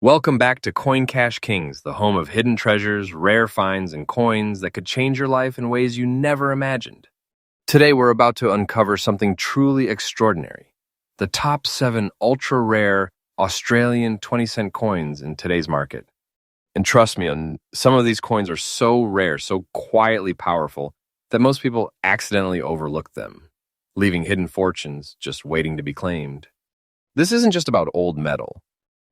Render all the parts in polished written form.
Welcome back to Coin Cash Kings, the home of hidden treasures, rare finds, and coins that could change your life in ways you never imagined. Today, we're about to uncover something truly extraordinary: the top 7 ultra rare Australian 20-cent coins in today's market. And trust me, some of these coins are so rare, so quietly powerful, that most people accidentally overlook them, leaving hidden fortunes just waiting to be claimed. This isn't just about old metal.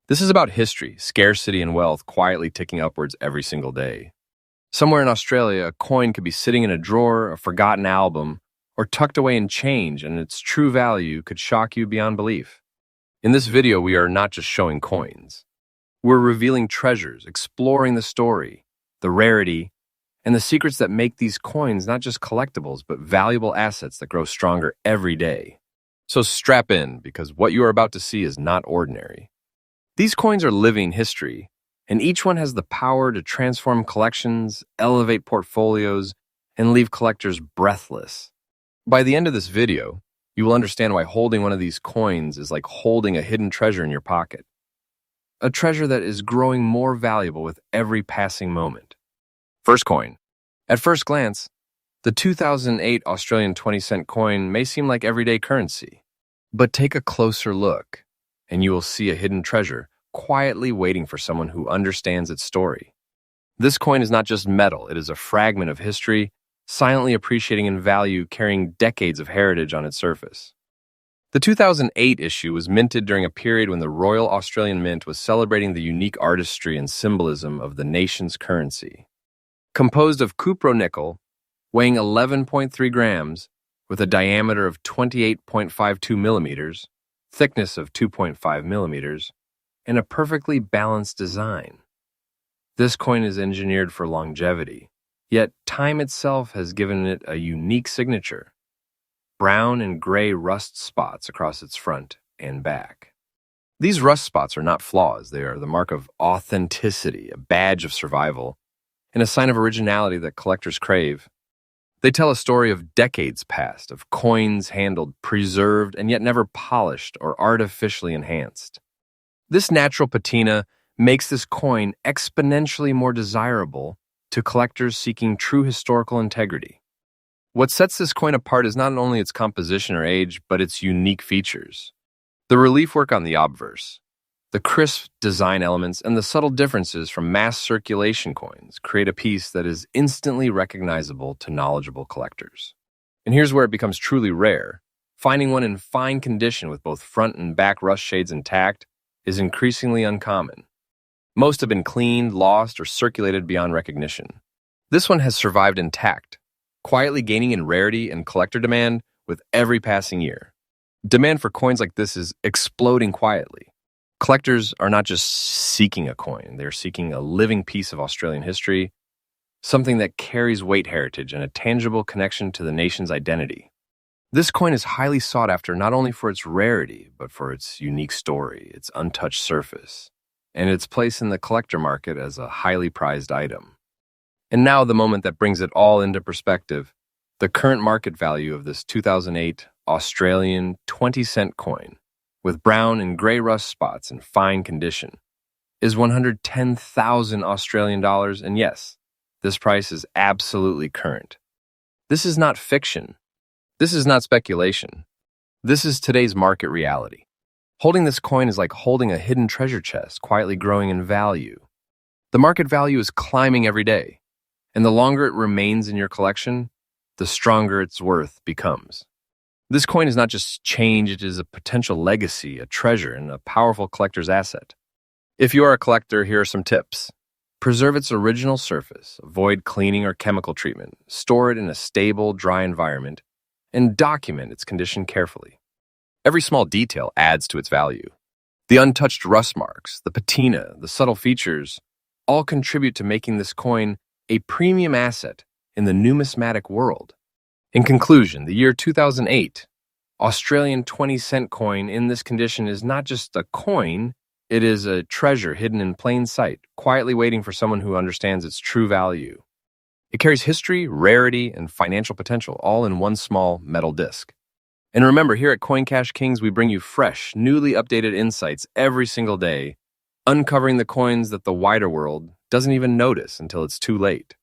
This is about history, scarcity, and wealth quietly ticking upwards every single day. Somewhere in Australia, a coin could be sitting in a drawer, a forgotten album, or tucked away in change, and its true value could shock you beyond belief. In this video, we are not just showing coins. We're revealing treasures, exploring the story, the rarity, and the secrets that make these coins not just collectibles, but valuable assets that grow stronger every day. So strap in, because what you are about to see is not ordinary. These coins are living history, and each one has the power to transform collections, elevate portfolios, and leave collectors breathless. By the end of this video, you will understand why holding one of these coins is like holding a hidden treasure in your pocket. A treasure that is growing more valuable with every passing moment. First coin. At first glance, the 2008 Australian 20-cent coin may seem like everyday currency. But take a closer look, and you will see a hidden treasure quietly waiting for someone who understands its story. This coin is not just metal, it is a fragment of history, silently appreciating in value, carrying decades of heritage on its surface. The 2008 issue was minted during a period when the Royal Australian Mint was celebrating the unique artistry and symbolism of the nation's currency. Composed of cupro-nickel, weighing 11.3 grams, with a diameter of 28.52 millimeters, thickness of 2.5 millimeters, and a perfectly balanced design. This coin is engineered for longevity, yet time itself has given it a unique signature: brown and gray rust spots across its front and back. These rust spots are not flaws, they are the mark of authenticity, a badge of survival, and a sign of originality that collectors crave. They tell a story of decades past, of coins handled, preserved, and yet never polished or artificially enhanced. This natural patina makes this coin exponentially more desirable to collectors seeking true historical integrity. What sets this coin apart is not only its composition or age, but its unique features. The relief work on the obverse, the crisp design elements, and the subtle differences from mass circulation coins create a piece that is instantly recognizable to knowledgeable collectors. And here's where it becomes truly rare. Finding one in fine condition with both front and back rust shades intact is increasingly uncommon. Most have been cleaned, lost, or circulated beyond recognition. This one has survived intact, quietly gaining in rarity and collector demand with every passing year. Demand for coins like this is exploding quietly. Collectors are not just seeking a coin, they're seeking a living piece of Australian history, something that carries weight, heritage, and a tangible connection to the nation's identity. This coin is highly sought after not only for its rarity, but for its unique story, its untouched surface, and its place in the collector market as a highly prized item. And now the moment that brings it all into perspective: the current market value of this 2008 Australian 20-cent coin, with brown and gray rust spots in fine condition, is 110,000 Australian dollars, and yes, this price is absolutely current. This is not fiction. This is not speculation. This is today's market reality. Holding this coin is like holding a hidden treasure chest quietly growing in value. The market value is climbing every day, and the longer it remains in your collection, the stronger its worth becomes. This coin is not just change, it is a potential legacy, a treasure, and a powerful collector's asset. If you are a collector, here are some tips. Preserve its original surface, avoid cleaning or chemical treatment, store it in a stable, dry environment, and document its condition carefully. Every small detail adds to its value. The untouched rust marks, the patina, the subtle features, all contribute to making this coin a premium asset in the numismatic world. In conclusion, the year 2008 Australian 20-cent coin in this condition is not just a coin, it is a treasure hidden in plain sight, quietly waiting for someone who understands its true value. It carries history, rarity, and financial potential, all in one small metal disc. And remember, here at Coin Cash Kings, we bring you fresh, newly updated insights every single day uncovering the coins that the wider world doesn't even notice until it's too late.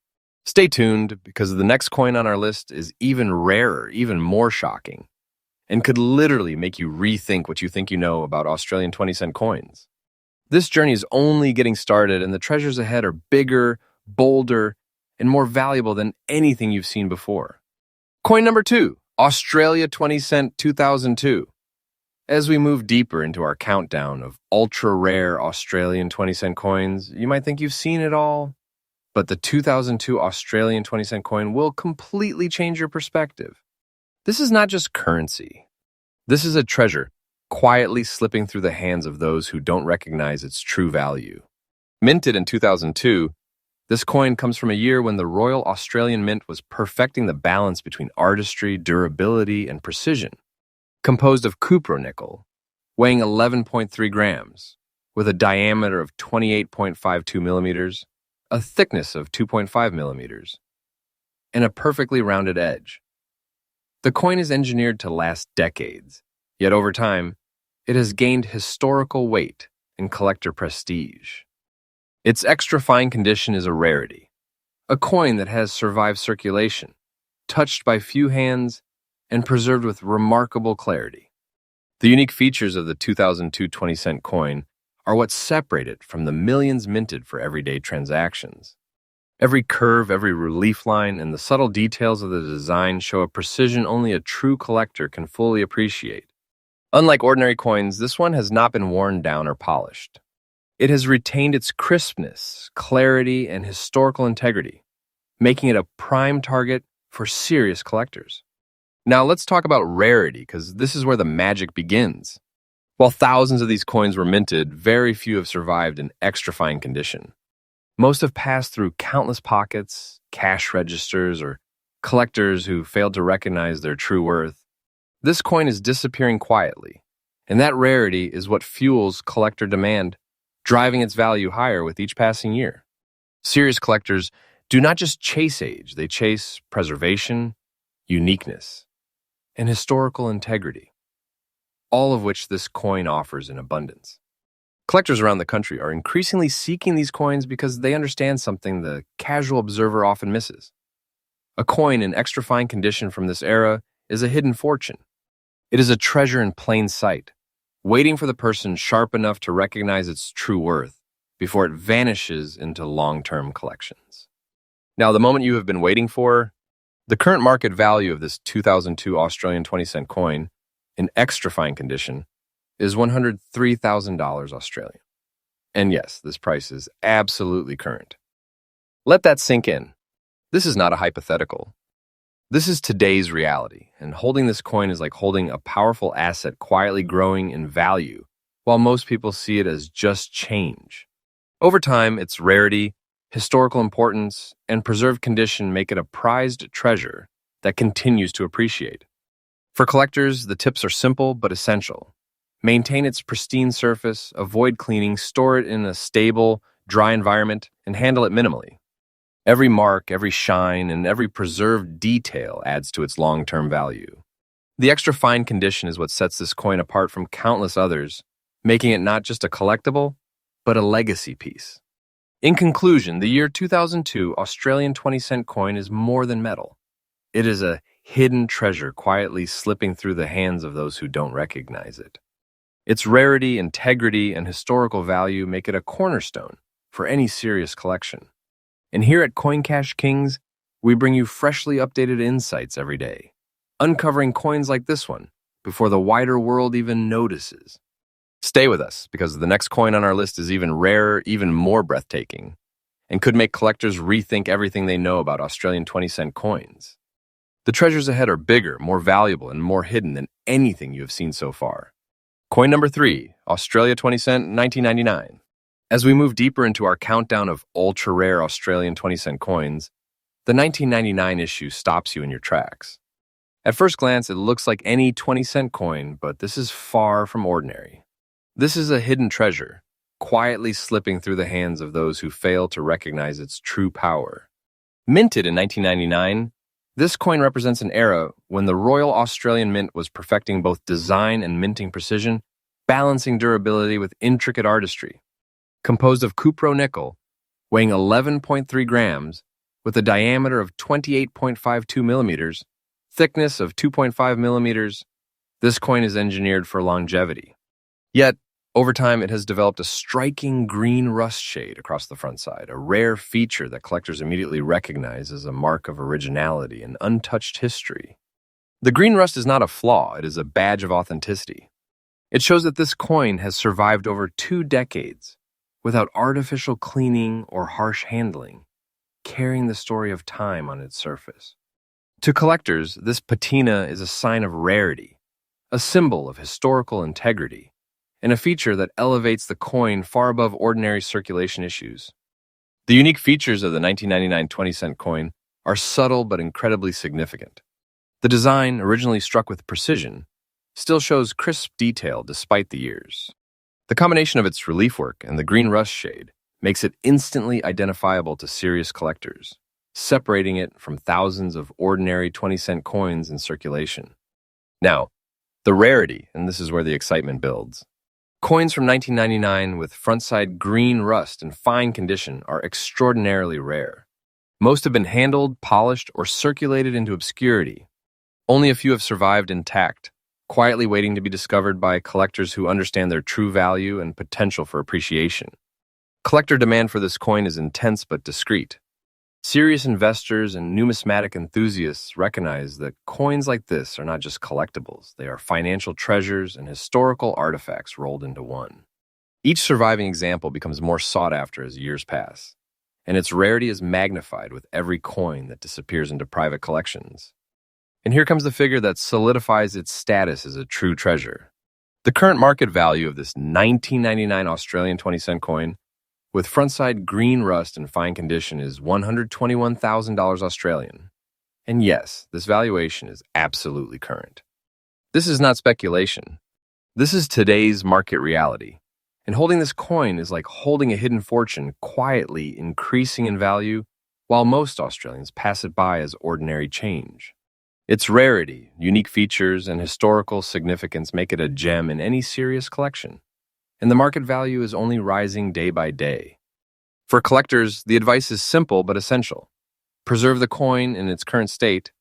Stay tuned, because the next coin on our list is even rarer, even more shocking, and could literally make you rethink what you think you know about Australian 20-cent coins. This journey is only getting started, and the treasures ahead are bigger, bolder, and more valuable than anything you've seen before. Coin number 2, Australia 20-cent 2002. As we move deeper into our countdown of ultra-rare Australian 20-cent coins, you might think you've seen it all, but the 2002 Australian 20-cent coin will completely change your perspective. This is not just currency. This is a treasure quietly slipping through the hands of those who don't recognize its true value. Minted in 2002, this coin comes from a year when the Royal Australian Mint was perfecting the balance between artistry, durability, and precision. Composed of cupronickel, weighing 11.3 grams, with a diameter of 28.52 millimeters, a thickness of 2.5 millimeters, and a perfectly rounded edge. The coin is engineered to last decades, yet over time, it has gained historical weight and collector prestige. Its extra fine condition is a rarity, a coin that has survived circulation, touched by few hands, and preserved with remarkable clarity. The unique features of the 2002 20-cent coin are what separate it from the millions minted for everyday transactions. Every curve, every relief line, and the subtle details of the design show a precision only a true collector can fully appreciate. Unlike ordinary coins, this one has not been worn down or polished. It has retained its crispness, clarity, and historical integrity, making it a prime target for serious collectors. Now let's talk about rarity, because this is where the magic begins. While thousands of these coins were minted, very few have survived in extra fine condition. Most have passed through countless pockets, cash registers, or collectors who failed to recognize their true worth. This coin is disappearing quietly, and that rarity is what fuels collector demand, driving its value higher with each passing year. Serious collectors do not just chase age, they chase preservation, uniqueness, and historical integrity, all of which this coin offers in abundance. Collectors around the country are increasingly seeking these coins because they understand something the casual observer often misses. A coin in extra fine condition from this era is a hidden fortune. It is a treasure in plain sight, waiting for the person sharp enough to recognize its true worth before it vanishes into long-term collections. Now, the moment you have been waiting for, the current market value of this 2002 Australian 20-cent coin, in extra fine condition, is $103,000 Australian. And yes, this price is absolutely current. Let that sink in. This is not a hypothetical. This is today's reality, and holding this coin is like holding a powerful asset quietly growing in value, while most people see it as just change. Over time, its rarity, historical importance, and preserved condition make it a prized treasure that continues to appreciate. For collectors, the tips are simple but essential. Maintain its pristine surface, avoid cleaning, store it in a stable, dry environment, and handle it minimally. Every mark, every shine, and every preserved detail adds to its long-term value. The extra fine condition is what sets this coin apart from countless others, making it not just a collectible, but a legacy piece. In conclusion, the year 2002 Australian 20-cent coin is more than metal. It is a hidden treasure quietly slipping through the hands of those who don't recognize it. Its rarity, integrity, and historical value make it a cornerstone for any serious collection. And here at Coin Cash Kings, we bring you freshly updated insights every day, uncovering coins like this one before the wider world even notices. Stay with us, because the next coin on our list is even rarer, even more breathtaking, and could make collectors rethink everything they know about Australian 20-cent coins. The treasures ahead are bigger, more valuable, and more hidden than anything you have seen so far. Coin number 3, Australia 20-cent 1999. As we move deeper into our countdown of ultra-rare Australian 20-cent coins, the 1999 issue stops you in your tracks. At first glance, it looks like any 20-cent coin, but this is far from ordinary. This is a hidden treasure, quietly slipping through the hands of those who fail to recognize its true power. Minted in 1999, this coin represents an era when the Royal Australian Mint was perfecting both design and minting precision, balancing durability with intricate artistry. composed of cupro-nickel, weighing 11.3 grams, with a diameter of 28.52 millimeters, thickness of 2.5 millimeters. This coin is engineered for longevity. Yet, over time, it has developed a striking green rust shade across the front side, a rare feature that collectors immediately recognize as a mark of originality and untouched history. The green rust is not a flaw, it is a badge of authenticity. It shows that this coin has survived over 2 decades without artificial cleaning or harsh handling, carrying the story of time on its surface. To collectors, this patina is a sign of rarity, a symbol of historical integrity, and a feature that elevates the coin far above ordinary circulation issues. The unique features of the 1999 20-cent coin are subtle but incredibly significant. The design, originally struck with precision, still shows crisp detail despite the years. The combination of its relief work and the green rust shade makes it instantly identifiable to serious collectors, separating it from thousands of ordinary 20-cent coins in circulation. Now, the rarity, and this is where the excitement builds. Coins from 1999 with front-side green rust in fine condition are extraordinarily rare. Most have been handled, polished, or circulated into obscurity. Only a few have survived intact, quietly waiting to be discovered by collectors who understand their true value and potential for appreciation. Collector demand for this coin is intense but discreet. Serious investors and numismatic enthusiasts recognize that coins like this are not just collectibles, they are financial treasures and historical artifacts rolled into one. Each surviving example becomes more sought after as years pass, and its rarity is magnified with every coin that disappears into private collections. And here comes the figure that solidifies its status as a true treasure. The current market value of this 1999 Australian 20-cent coin with front-side green rust in fine condition is $121,000 Australian. And yes, this valuation is absolutely current. This is not speculation. This is today's market reality. And holding this coin is like holding a hidden fortune quietly increasing in value, while most Australians pass it by as ordinary change. Its rarity, unique features, and historical significance make it a gem in any serious collection. And the market value is only rising day by day. For collectors, the advice is simple but essential. Preserve the coin in its current state,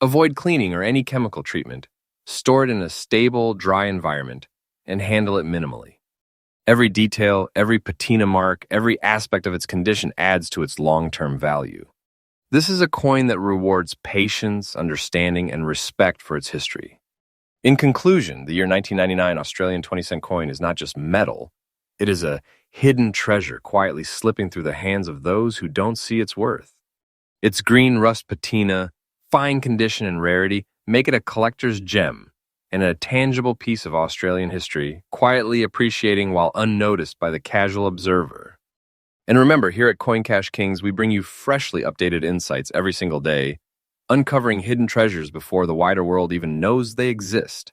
avoid cleaning or any chemical treatment, store it in a stable, dry environment, and handle it minimally. Every detail, every patina mark, every aspect of its condition adds to its long-term value. This is a coin that rewards patience, understanding, and respect for its history. In conclusion, the year 1999 Australian 20-cent coin is not just metal, it is a hidden treasure quietly slipping through the hands of those who don't see its worth. Its green rust patina, fine condition, and rarity make it a collector's gem and a tangible piece of Australian history, quietly appreciating while unnoticed by the casual observer. And remember, here at Coin Cash Kings, we bring you freshly updated insights every single day, uncovering hidden treasures before the wider world even knows they exist.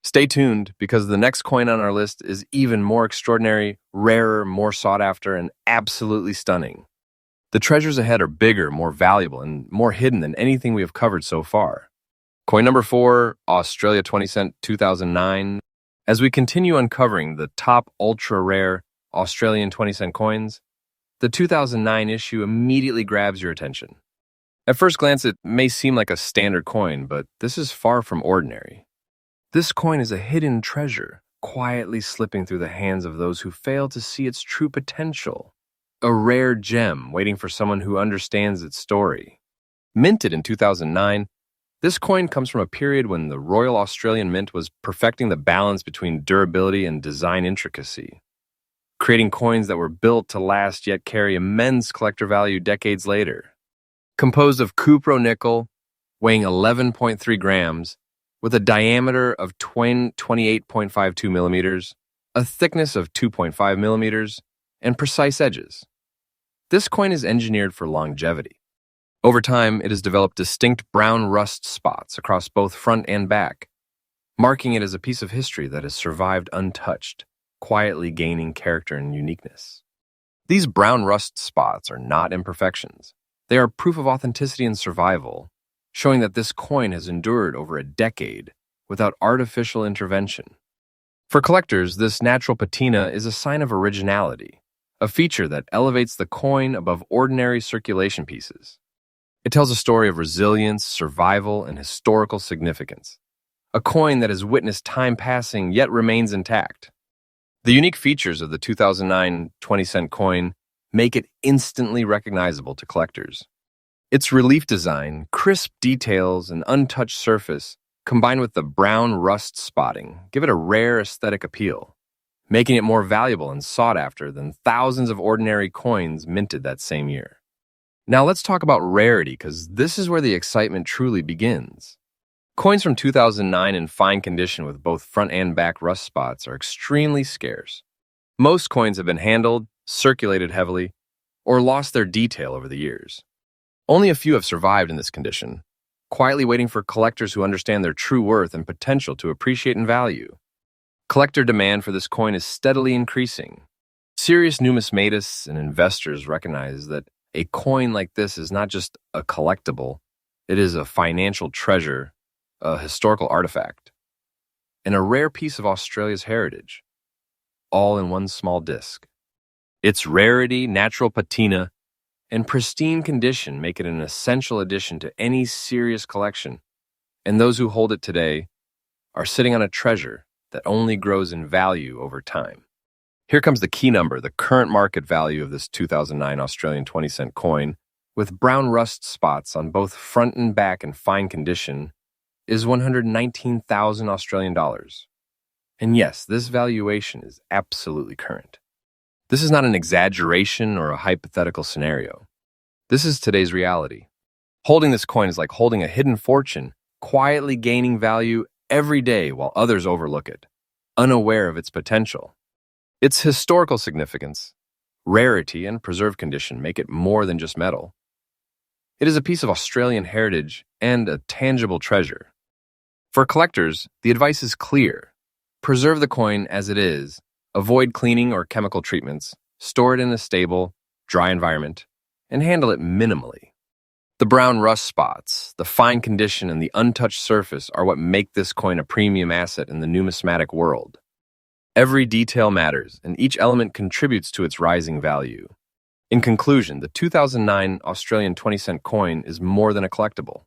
Stay tuned, because the next coin on our list is even more extraordinary, rarer, more sought after, and absolutely stunning. The treasures ahead are bigger, more valuable, and more hidden than anything we have covered so far. Coin number 4, Australia 20-cent 2009. As we continue uncovering the top ultra-rare Australian 20-cent coins, the 2009 issue immediately grabs your attention. At first glance, it may seem like a standard coin, but this is far from ordinary. This coin is a hidden treasure, quietly slipping through the hands of those who fail to see its true potential. A rare gem waiting for someone who understands its story. Minted in 2009, this coin comes from a period when the Royal Australian Mint was perfecting the balance between durability and design intricacy, creating coins that were built to last yet carry immense collector value decades later. Composed of cupro-nickel, weighing 11.3 grams, with a diameter of 28.52 millimeters, a thickness of 2.5 millimeters, and precise edges. This coin is engineered for longevity. Over time, it has developed distinct brown rust spots across both front and back, marking it as a piece of history that has survived untouched, quietly gaining character and uniqueness. These brown rust spots are not imperfections. They are proof of authenticity and survival, showing that this coin has endured over a decade without artificial intervention. For collectors, this natural patina is a sign of originality, a feature that elevates the coin above ordinary circulation pieces. It tells a story of resilience, survival, and historical significance. A coin that has witnessed time passing yet remains intact. The unique features of the 2009 20-cent coin make it instantly recognizable to collectors. Its relief design, crisp details, and untouched surface, combined with the brown rust spotting, give it a rare aesthetic appeal, making it more valuable and sought after than thousands of ordinary coins minted that same year. Now let's talk about rarity, because this is where the excitement truly begins. Coins from 2009 in fine condition with both front and back rust spots are extremely scarce. Most coins have been handled, circulated heavily, or lost their detail over the years. Only a few have survived in this condition, quietly waiting for collectors who understand their true worth and potential to appreciate and value. Collector demand for this coin is steadily increasing. Serious numismatists and investors recognize that a coin like this is not just a collectible, it is a financial treasure, a historical artifact, and a rare piece of Australia's heritage, all in one small disc. Its rarity, natural patina, and pristine condition make it an essential addition to any serious collection, and those who hold it today are sitting on a treasure that only grows in value over time. Here comes the key number. The current market value of this 2009 Australian 20-cent coin, with brown rust spots on both front and back in fine condition, is 119,000 Australian dollars. And yes, this valuation is absolutely current. This is not an exaggeration or a hypothetical scenario. This is today's reality. Holding this coin is like holding a hidden fortune, quietly gaining value every day while others overlook it, unaware of its potential. Its historical significance, rarity, and preserved condition make it more than just metal. It is a piece of Australian heritage and a tangible treasure. For collectors, the advice is clear. Preserve the coin as it is, avoid cleaning or chemical treatments, store it in a stable, dry environment, and handle it minimally. The brown rust spots, the fine condition, and the untouched surface are what make this coin a premium asset in the numismatic world. Every detail matters, and each element contributes to its rising value. In conclusion, the 2009 Australian 20-cent coin is more than a collectible.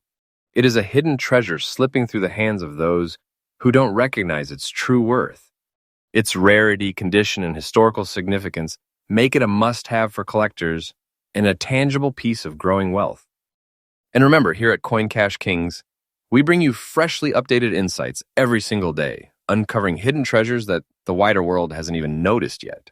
It is a hidden treasure slipping through the hands of those who don't recognize its true worth. Its rarity, condition, and historical significance make it a must-have for collectors and a tangible piece of growing wealth. And remember, here at Coin Cash Kings, we bring you freshly updated insights every single day, uncovering hidden treasures that the wider world hasn't even noticed yet.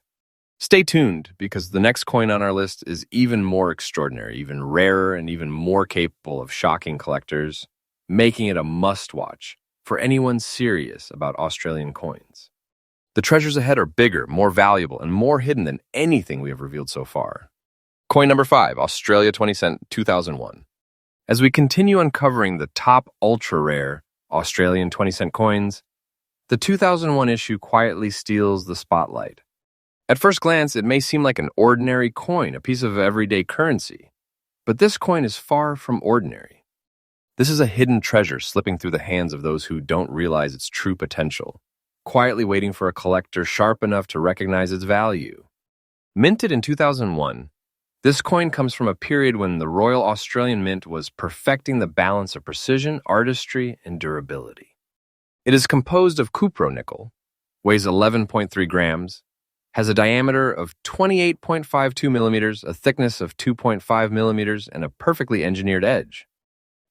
Stay tuned, because the next coin on our list is even more extraordinary, even rarer, and even more capable of shocking collectors, making it a must-watch for anyone serious about Australian coins. The treasures ahead are bigger, more valuable, and more hidden than anything we have revealed so far. Coin number 5, Australia 20-cent 2001. As we continue uncovering the top ultra-rare Australian 20-cent coins, the 2001 issue quietly steals the spotlight. At first glance, it may seem like an ordinary coin, a piece of everyday currency. But this coin is far from ordinary. This is a hidden treasure slipping through the hands of those who don't realize its true potential, quietly waiting for a collector sharp enough to recognize its value. Minted in 2001, this coin comes from a period when the Royal Australian Mint was perfecting the balance of precision, artistry, and durability. It is composed of cupronickel, weighs 11.3 grams, has a diameter of 28.52 millimeters, a thickness of 2.5 millimeters, and a perfectly engineered edge.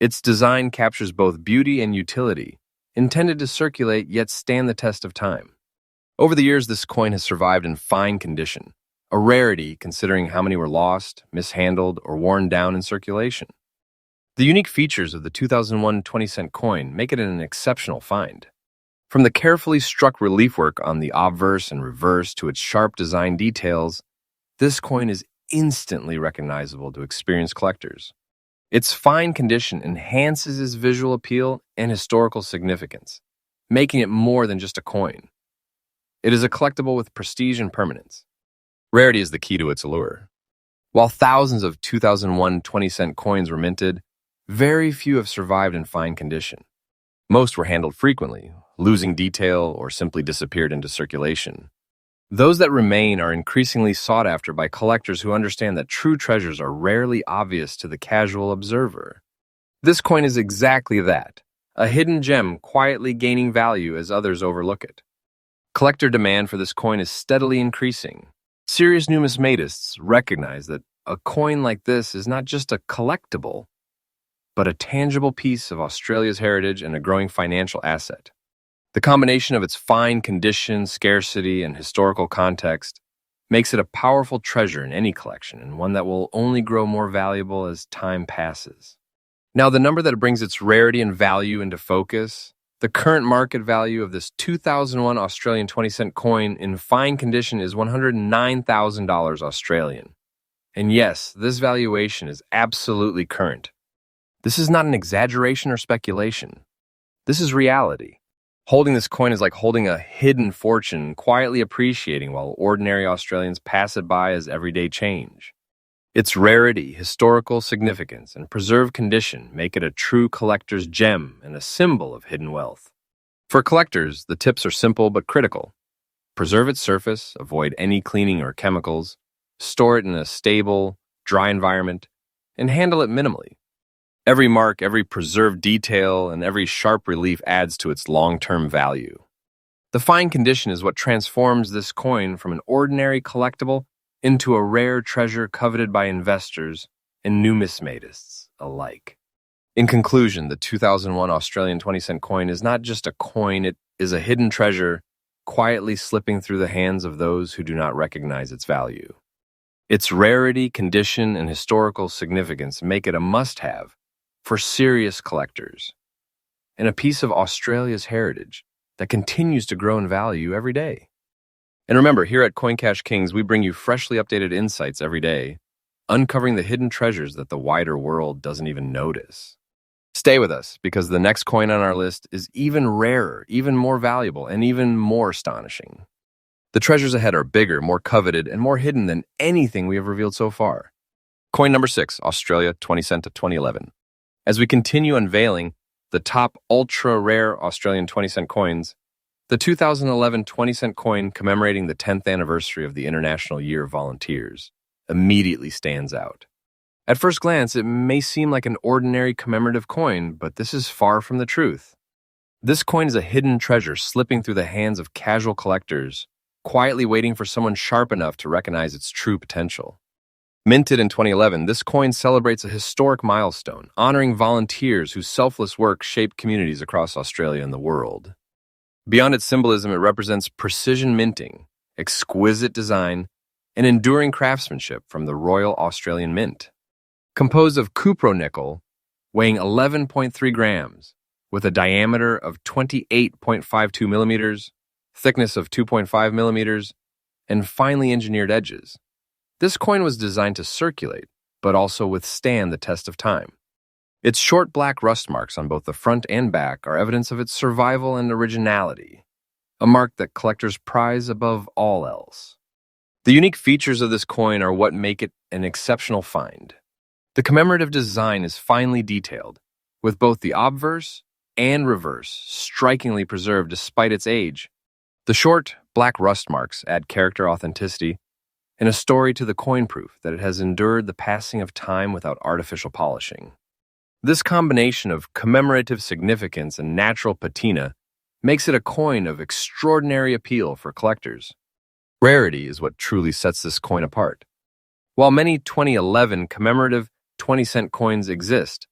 Its design captures both beauty and utility, intended to circulate yet stand the test of time. Over the years, this coin has survived in fine condition, a rarity considering how many were lost, mishandled, or worn down in circulation. The unique features of the 2001 20-cent coin make it an exceptional find. From the carefully struck relief work on the obverse and reverse to its sharp design details, this coin is instantly recognizable to experienced collectors. Its fine condition enhances its visual appeal and historical significance, making it more than just a coin. It is a collectible with prestige and permanence. Rarity is the key to its allure. While thousands of 2001 20-cent coins were minted, very few have survived in fine condition. Most were handled frequently, losing detail or simply disappeared into circulation. Those that remain are increasingly sought after by collectors who understand that true treasures are rarely obvious to the casual observer. This coin is exactly that, a hidden gem quietly gaining value as others overlook it. Collector demand for this coin is steadily increasing. Serious numismatists recognize that a coin like this is not just a collectible, but a tangible piece of Australia's heritage and a growing financial asset. The combination of its fine condition, scarcity, and historical context makes it a powerful treasure in any collection and one that will only grow more valuable as time passes. Now, the number that brings its rarity and value into focus, the current market value of this 2001 Australian 20-cent coin in fine condition is $109,000 Australian. And yes, this valuation is absolutely current. This is not an exaggeration or speculation. This is reality. Holding this coin is like holding a hidden fortune, quietly appreciating while ordinary Australians pass it by as everyday change. Its rarity, historical significance, and preserved condition make it a true collector's gem and a symbol of hidden wealth. For collectors, the tips are simple but critical. Preserve its surface, avoid any cleaning or chemicals, store it in a stable, dry environment, and handle it minimally. Every mark, every preserved detail, and every sharp relief adds to its long-term value. The fine condition is what transforms this coin from an ordinary collectible into a rare treasure coveted by investors and numismatists alike. In conclusion, the 2001 Australian 20-cent coin is not just a coin, it is a hidden treasure quietly slipping through the hands of those who do not recognize its value. Its rarity, condition, and historical significance make it a must-have for serious collectors, and a piece of Australia's heritage that continues to grow in value every day. And remember, here at CoinCash Kings, we bring you freshly updated insights every day, uncovering the hidden treasures that the wider world doesn't even notice. Stay with us, because the next coin on our list is even rarer, even more valuable, and even more astonishing. The treasures ahead are bigger, more coveted, and more hidden than anything we have revealed so far. Coin number 6, Australia 20 cent to 2011. As we continue unveiling the top ultra-rare Australian 20-cent coins, the 2011 20-cent coin commemorating the 10th anniversary of the International Year of Volunteers immediately stands out. At first glance, it may seem like an ordinary commemorative coin, but this is far from the truth. This coin is a hidden treasure slipping through the hands of casual collectors, quietly waiting for someone sharp enough to recognize its true potential. Minted in 2011, this coin celebrates a historic milestone, honoring volunteers whose selfless work shaped communities across Australia and the world. Beyond its symbolism, it represents precision minting, exquisite design, and enduring craftsmanship from the Royal Australian Mint. Composed of cupronickel, weighing 11.3 grams, with a diameter of 28.52 millimeters, thickness of 2.5 millimeters, and finely engineered edges, this coin was designed to circulate, but also withstand the test of time. Its short black rust marks on both the front and back are evidence of its survival and originality, a mark that collectors prize above all else. The unique features of this coin are what make it an exceptional find. The commemorative design is finely detailed, with both the obverse and reverse strikingly preserved despite its age. The short, black rust marks add character authenticity and a story to the coin proof that it has endured the passing of time without artificial polishing. This combination of commemorative significance and natural patina makes it a coin of extraordinary appeal for collectors. Rarity is what truly sets this coin apart. While many 2011 commemorative 20-cent coins exist,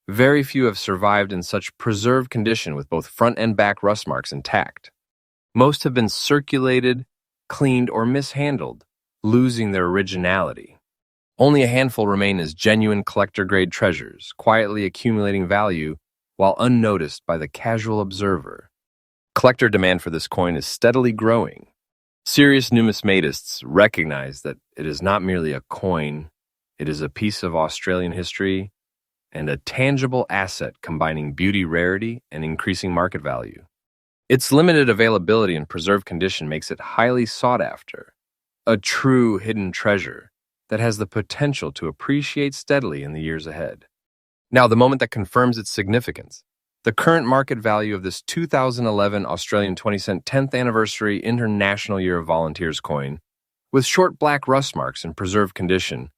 very few have survived in such preserved condition with both front and back rust marks intact. Most have been circulated, cleaned, or mishandled, losing their originality. Only a handful remain as genuine collector-grade treasures, quietly accumulating value while unnoticed by the casual observer. Collector demand for this coin is steadily growing. Serious numismatists recognize that it is not merely a coin, it is a piece of Australian history and a tangible asset combining beauty, rarity, and increasing market value. Its limited availability and preserved condition makes it highly sought after, a true hidden treasure that has the potential to appreciate steadily in the years ahead. Now, the moment that confirms its significance. The current market value of this 2011 Australian 20-cent 10th anniversary International Year of Volunteers coin, with short black rust marks in preserved condition,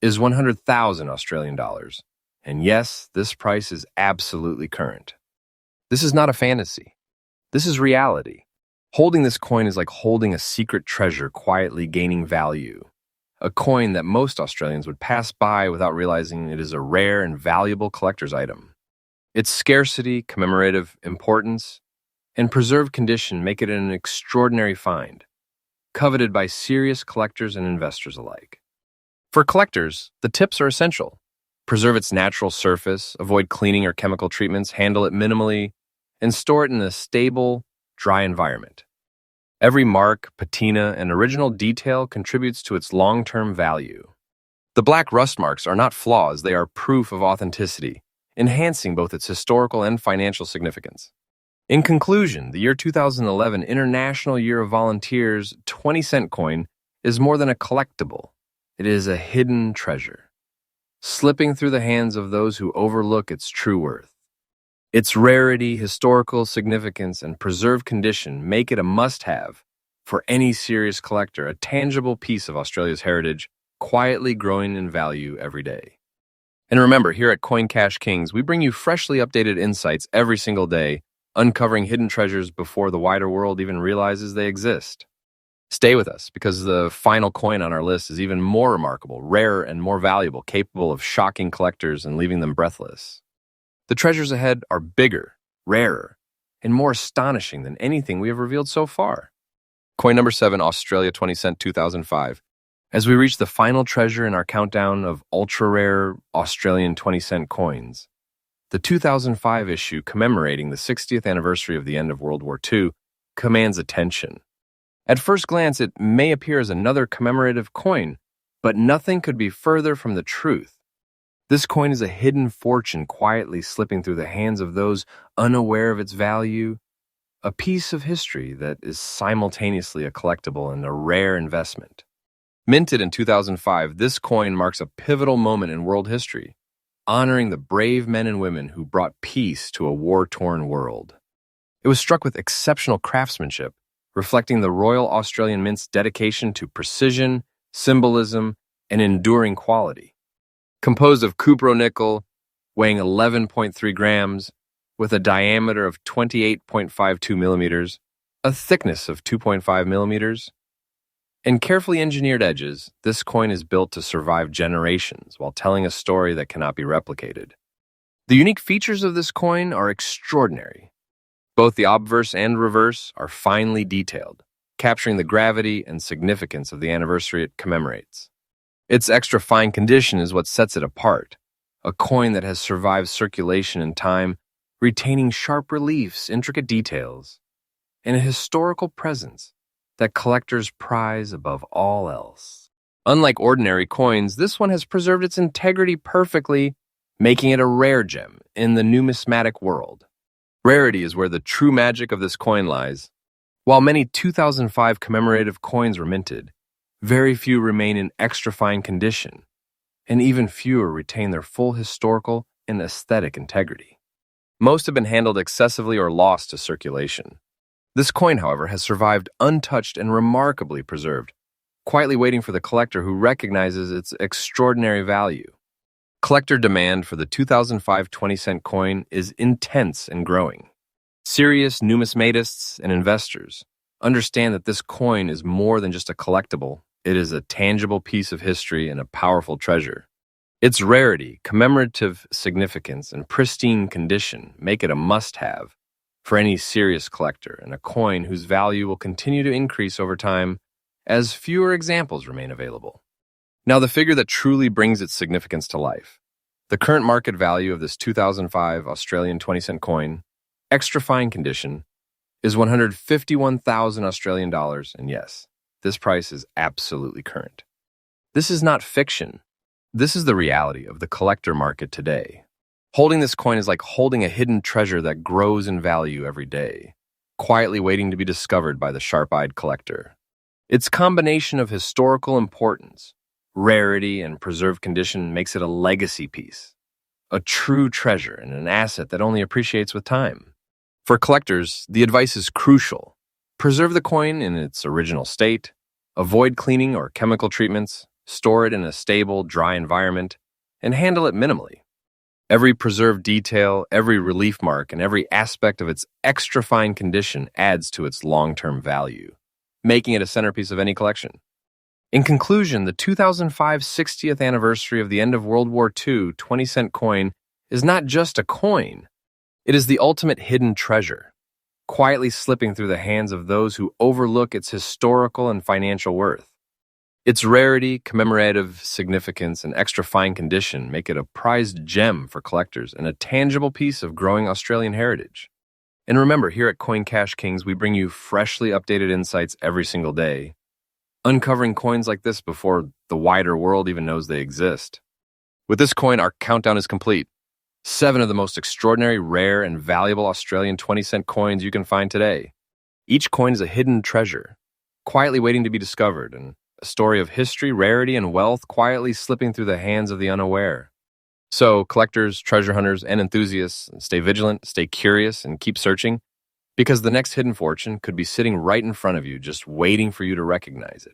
is 100,000 Australian dollars. And yes, this price is absolutely current. This is not a fantasy. This is reality. Holding this coin is like holding a secret treasure quietly gaining value. A coin that most Australians would pass by without realizing it is a rare and valuable collector's item. Its scarcity, commemorative importance, and preserved condition make it an extraordinary find, coveted by serious collectors and investors alike. For collectors, the tips are essential. Preserve its natural surface, avoid cleaning or chemical treatments, handle it minimally, and store it in a stable, dry environment. Every mark, patina, and original detail contributes to its long-term value. The black rust marks are not flaws, they are proof of authenticity, enhancing both its historical and financial significance. In conclusion, the year 2011 International Year of Volunteers 20-cent coin is more than a collectible. It is a hidden treasure, slipping through the hands of those who overlook its true worth. Its rarity, historical significance, and preserved condition make it a must-have for any serious collector, a tangible piece of Australia's heritage, quietly growing in value every day. And remember, here at Coin Cash Kings, we bring you freshly updated insights every single day, uncovering hidden treasures before the wider world even realizes they exist. Stay with us, because the final coin on our list is even more remarkable, rarer, and more valuable, capable of shocking collectors and leaving them breathless. The treasures ahead are bigger, rarer, and more astonishing than anything we have revealed so far. Coin number 7, Australia 20-cent 2005. As we reach the final treasure in our countdown of ultra-rare Australian 20-cent coins, the 2005 issue commemorating the 60th anniversary of the end of World War II commands attention. At first glance, it may appear as another commemorative coin, but nothing could be further from the truth. This coin is a hidden fortune quietly slipping through the hands of those unaware of its value, a piece of history that is simultaneously a collectible and a rare investment. Minted in 2005, this coin marks a pivotal moment in world history, honoring the brave men and women who brought peace to a war-torn world. It was struck with exceptional craftsmanship, reflecting the Royal Australian Mint's dedication to precision, symbolism, and enduring quality. Composed of cupro-nickel, weighing 11.3 grams, with a diameter of 28.52 millimeters, a thickness of 2.5 millimeters, and carefully engineered edges, this coin is built to survive generations while telling a story that cannot be replicated. The unique features of this coin are extraordinary. Both the obverse and reverse are finely detailed, capturing the gravity and significance of the anniversary it commemorates. Its extra fine condition is what sets it apart, a coin that has survived circulation and time, retaining sharp reliefs, intricate details, and a historical presence that collectors prize above all else. Unlike ordinary coins, this one has preserved its integrity perfectly, making it a rare gem in the numismatic world. Rarity is where the true magic of this coin lies. While many 2005 commemorative coins were minted, very few remain in extra fine condition, and even fewer retain their full historical and aesthetic integrity. Most have been handled excessively or lost to circulation. This coin, however, has survived untouched and remarkably preserved, quietly waiting for the collector who recognizes its extraordinary value. Collector demand for the 2005 20-cent coin is intense and growing. Serious numismatists and investors understand that this coin is more than just a collectible. It is a tangible piece of history and a powerful treasure. Its rarity, commemorative significance, and pristine condition make it a must-have for any serious collector, and a coin whose value will continue to increase over time as fewer examples remain available. Now, the figure that truly brings its significance to life. The current market value of this 2005 Australian 20-cent coin, extra fine condition, is 151,000 Australian dollars, and yes, this price is absolutely current. This is not fiction. This is the reality of the collector market today. Holding this coin is like holding a hidden treasure that grows in value every day, quietly waiting to be discovered by the sharp-eyed collector. Its combination of historical importance, rarity, and preserved condition makes it a legacy piece, a true treasure and an asset that only appreciates with time. For collectors, the advice is crucial. Preserve the coin in its original state, avoid cleaning or chemical treatments, store it in a stable, dry environment, and handle it minimally. Every preserved detail, every relief mark, and every aspect of its extra fine condition adds to its long-term value, making it a centerpiece of any collection. In conclusion, the 2005 60th anniversary of the end of World War II 20-cent coin is not just a coin. It is the ultimate hidden treasure, quietly slipping through the hands of those who overlook its historical and financial worth. Its rarity, commemorative significance, and extra fine condition make it a prized gem for collectors and a tangible piece of growing Australian heritage. And remember, here at Coin Cash Kings, we bring you freshly updated insights every single day, uncovering coins like this before the wider world even knows they exist. With this coin, our countdown is complete. 7 of the most extraordinary, rare, and valuable Australian 20-cent coins you can find today. Each coin is a hidden treasure, quietly waiting to be discovered, and a story of history, rarity, and wealth quietly slipping through the hands of the unaware. So, collectors, treasure hunters, and enthusiasts, stay vigilant, stay curious, and keep searching, because the next hidden fortune could be sitting right in front of you, just waiting for you to recognize it.